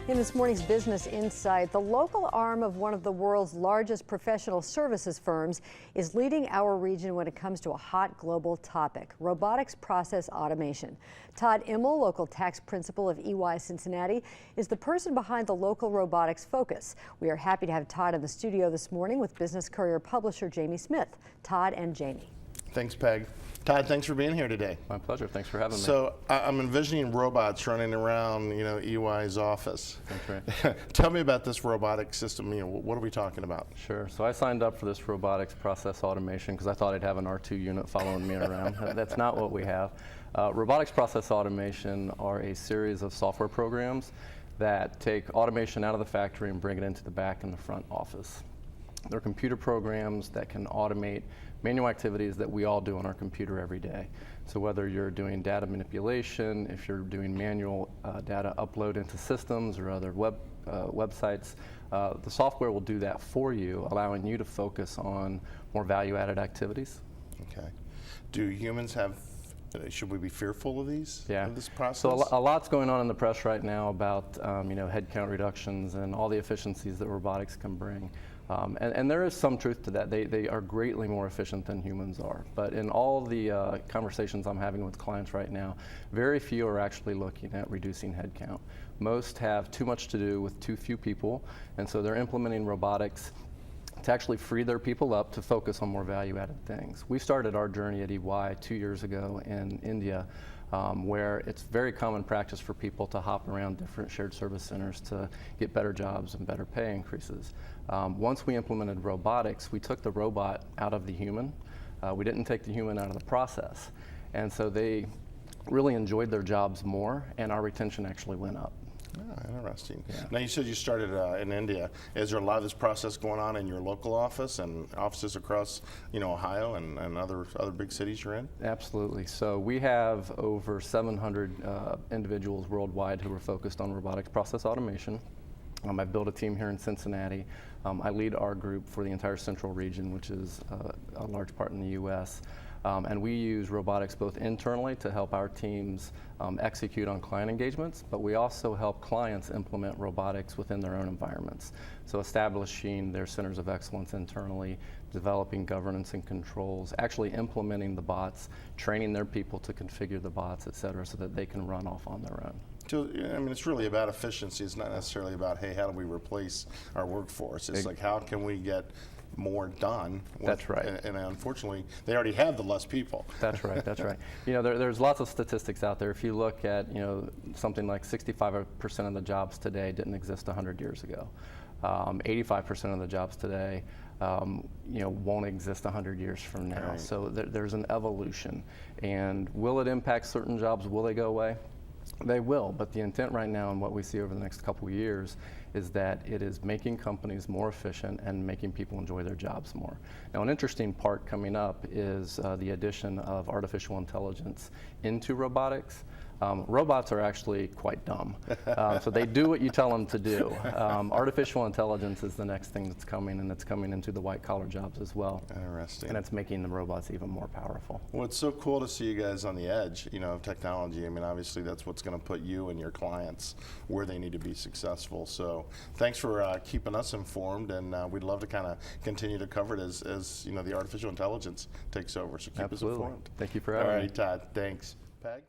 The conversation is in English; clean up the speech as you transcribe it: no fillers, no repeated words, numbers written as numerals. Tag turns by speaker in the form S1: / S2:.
S1: In this morning's Business Insight, the local arm of one of the world's largest professional services firms is leading our region when it comes to a hot global topic, robotics process automation. Todd Immel, local tax principal of EY Cincinnati, is the person behind the local robotics focus. We are happy to have Todd in the studio this morning with Business Courier publisher Jamie Smith. Todd and Jamie.
S2: Thanks, Peg. Todd, thanks for being here today.
S3: My pleasure. Thanks for having me.
S2: So I'm envisioning robots running around, EY's office.
S3: That's right.
S2: Tell me about this robotic system. What are we talking about?
S3: Sure. So I signed up for this robotics process automation because I thought I'd have an R2 unit following me around. That's not what we have. Robotics process automation are a series of software programs that take automation out of the factory and bring it into the back and the front office. They're computer programs that can automate manual activities that we all do on our computer every day. So whether you're doing data manipulation, if you're doing manual data upload into systems or other websites, the software will do that for you, allowing you to focus on more value-added activities.
S2: Okay. Do humans have, should we be fearful of of this process?
S3: So a lot's going on in the press right now about headcount reductions and all the efficiencies that robotics can bring. And there is some truth to that. They are greatly more efficient than humans are. But in all the conversations I'm having with clients right now, very few are actually looking at reducing headcount. Most have too much to do with too few people, and so they're implementing robotics to actually free their people up to focus on more value-added things. We started our journey at EY 2 years ago in India, where it's very common practice for people to hop around different shared service centers to get better jobs and better pay increases. Once we implemented robotics, we took the robot out of the human. We didn't take the human out of the process. And so they really enjoyed their jobs more, and our retention actually went up.
S2: Ah, interesting. Yeah. Now you said you started in India. Is there a lot of this process going on in your local office and offices across, Ohio and other big cities you're in?
S3: Absolutely. So we have over 700 individuals worldwide who are focused on robotics process automation. I've built a team here in Cincinnati. I lead our group for the entire central region, which is a large part in the U.S. And we use robotics both internally to help our teams execute on client engagements, but we also help clients implement robotics within their own environments. So establishing their centers of excellence internally, developing governance and controls, actually implementing the bots, training their people to configure the bots, et cetera, so that they can run off on their own.
S2: So, it's really about efficiency. It's not necessarily about, hey, how do we replace our workforce? It's like, how can we get more done?
S3: That's right.
S2: And unfortunately, they already have the less people.
S3: That's right, that's right. There's lots of statistics out there. If you look at, something like 65% of the jobs today didn't exist 100 years ago. 85% of the jobs today, won't exist 100 years from now.
S2: Right.
S3: So there's an evolution. And will it impact certain jobs? Will they go away? They will, but the intent right now and what we see over the next couple of years is that it is making companies more efficient and making people enjoy their jobs more. Now, an interesting part coming up is the addition of artificial intelligence into robotics. Robots are actually quite dumb, so they do what you tell them to do. Artificial intelligence is the next thing that's coming, and it's coming into the white-collar jobs as well.
S2: Interesting.
S3: And it's making the robots even more powerful.
S2: Well, it's so cool to see you guys on the edge, of technology. Obviously, that's what's going to put you and your clients where they need to be successful. So thanks for keeping us informed, and we'd love to kind of continue to cover it as the artificial intelligence takes over. So keep us informed.
S3: Thank you for having me.
S2: All right, Todd. Thanks. Peg?